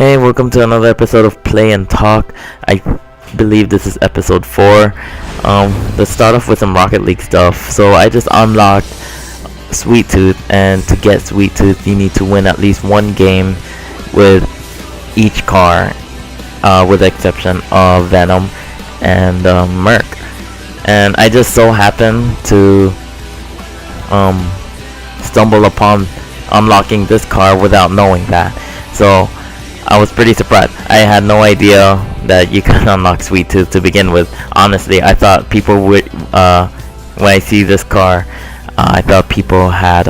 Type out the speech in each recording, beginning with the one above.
Hey, welcome to another episode of Play and Talk. I believe this is episode 4. Let's start off with some Rocket League stuff. So I just unlocked Sweet Tooth, and to get Sweet Tooth, you need to win at least one game with each car, with the exception of Venom and Merc. And I just so happened to stumble upon unlocking this car without knowing that. So I was pretty surprised. I had no idea that you can unlock Sweet Tooth to begin with. Honestly, I thought people would, when I see this car, I thought people had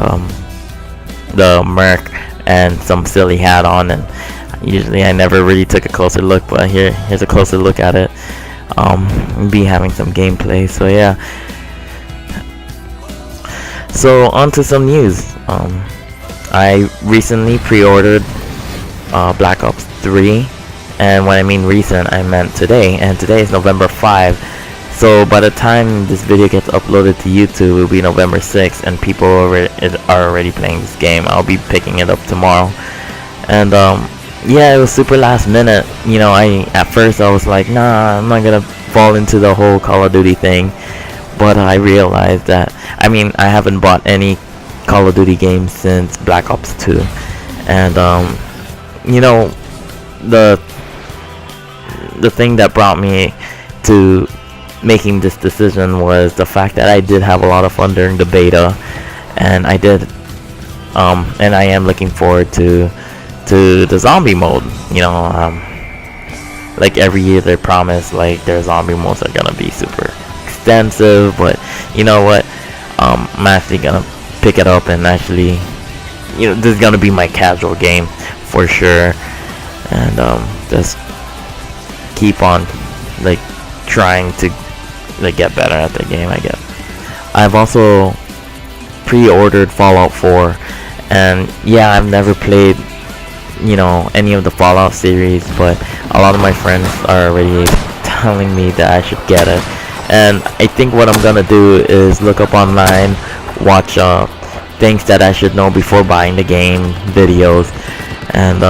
the Merc and some silly hat on, and usually I never really took a closer look, but here's a closer look at it. We'll be having some gameplay, so yeah. So on to some news. I recently pre-ordered Black Ops 3, and when I mean recent, I meant today, and today is November 5. So by the time this video gets uploaded to YouTube, it will be November 6, and people are already playing this game. I'll be picking it up tomorrow. And yeah, it was super last minute. You know, at first I was like, nah, I'm not gonna fall into the whole Call of Duty thing, but I realized that, I haven't bought any Call of Duty games since Black Ops 2, and you know, the thing that brought me to making this decision was the fact that I did have a lot of fun during the beta, and I am looking forward to the zombie mode. You know, like every year they promise like their zombie modes are gonna be super extensive, but you know what, I'm actually gonna pick it up, and actually, you know, this is gonna be my casual game for sure, and just keep on like trying to like get better at the game, I guess. I've also pre-ordered Fallout 4, and yeah, I've never played, you know, any of the Fallout series, but a lot of my friends are already telling me that I should get it, and I think what I'm gonna do is look up online, watch things that I should know before buying the game, videos, and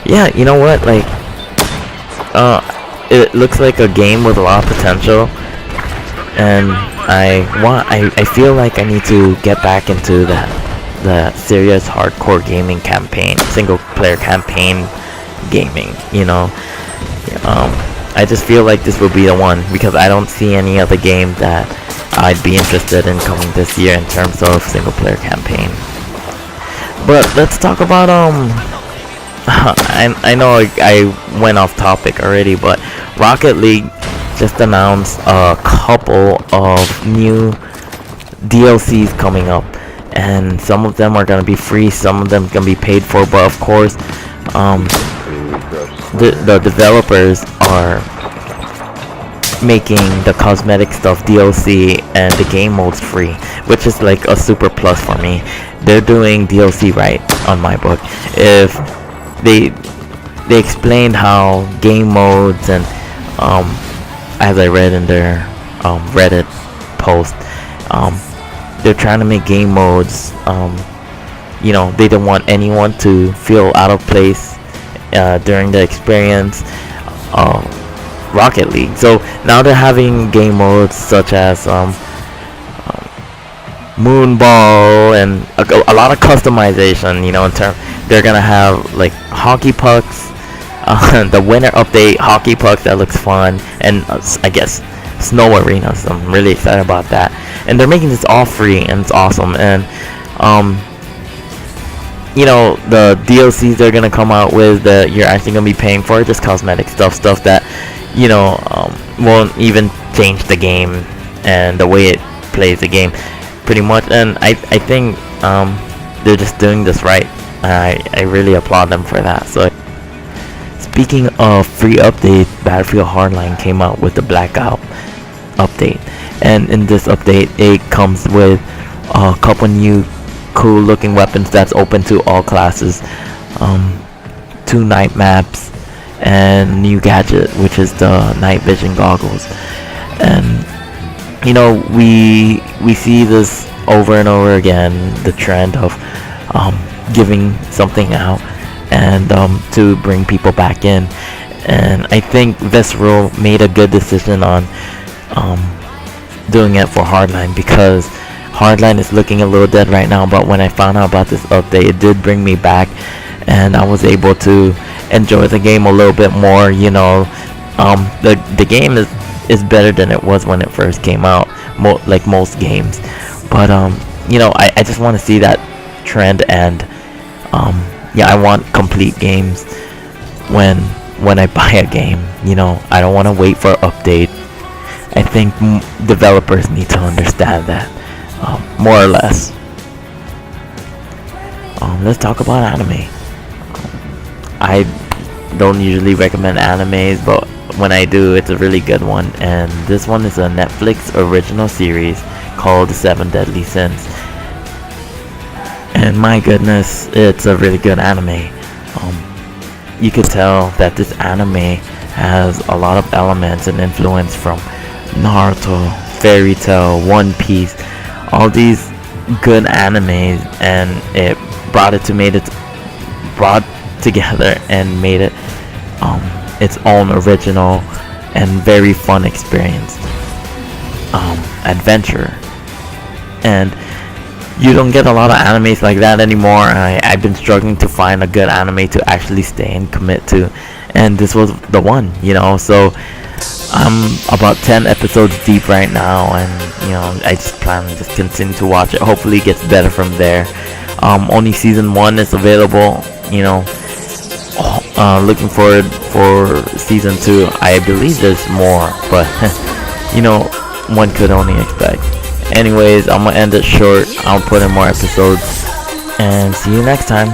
yeah, you know what, like it looks like a game with a lot of potential, and I feel like I need to get back into the serious hardcore gaming campaign, single player campaign gaming, you know. I just feel like this will be the one, because I don't see any other game that I'd be interested in coming this year in terms of single player campaign. But let's talk about I know I went off topic already, but Rocket League just announced a couple of new DLCs coming up, and some of them are gonna be free, some of them gonna be paid for, but of course the developers are making the cosmetic stuff DLC and the game modes free, which is like a super plus for me. They're doing DLC right on my book. If they explained how game modes, and as I read in their Reddit post, they're trying to make game modes, you know, they don't want anyone to feel out of place during the experience of Rocket League. So now they're having game modes such as Moonball, and a lot of customization, you know, in terms, they're gonna have like hockey pucks, the winter update hockey pucks that looks fun, and I guess snow arenas. I'm really excited about that, and they're making this all free, and it's awesome. And you know, the DLCs they're gonna come out with that you're actually gonna be paying for, just cosmetic stuff that, you know, won't even change the game and the way it plays the game pretty much. And I think they're just doing this right. I really applaud them for that. So speaking of free updates, Battlefield Hardline came out with the Blackout update, and in this update it comes with a couple new cool looking weapons that's open to all classes, 2 night maps, and new gadget, which is the night vision goggles. And you know, we see this over and over again, the trend of giving something out and to bring people back in. And I think Visceral made a good decision on doing it for Hardline, because Hardline is looking a little dead right now. But when I found out about this update, it did bring me back, and I was able to enjoy the game a little bit more. The game is better than it was when it first came out, like most games. But I just want to see that trend, and I want complete games when I buy a game. I don't want to wait for an update. I think developers need to understand that, more or less. Let's talk about anime. I don't usually recommend animes, but when I do, it's a really good one. And this one is a Netflix original series called The Seven Deadly Sins. And my goodness, it's a really good anime. You could tell that this anime has a lot of elements and influence from Naruto, Fairy Tail, One Piece, all these good animes, and it brought together and made it its own original and very fun experience, adventure. And you don't get a lot of animes like that anymore. I've been struggling to find a good anime to actually stay and commit to, and this was the one. So I'm about 10 episodes deep right now, and I just plan to just continue to watch it. Hopefully it gets better from there. Only season 1 is available. Looking forward for season 2. I believe there's more, but one could only expect. Anyways, I'm gonna end it short. I'll put in more episodes, and see you next time.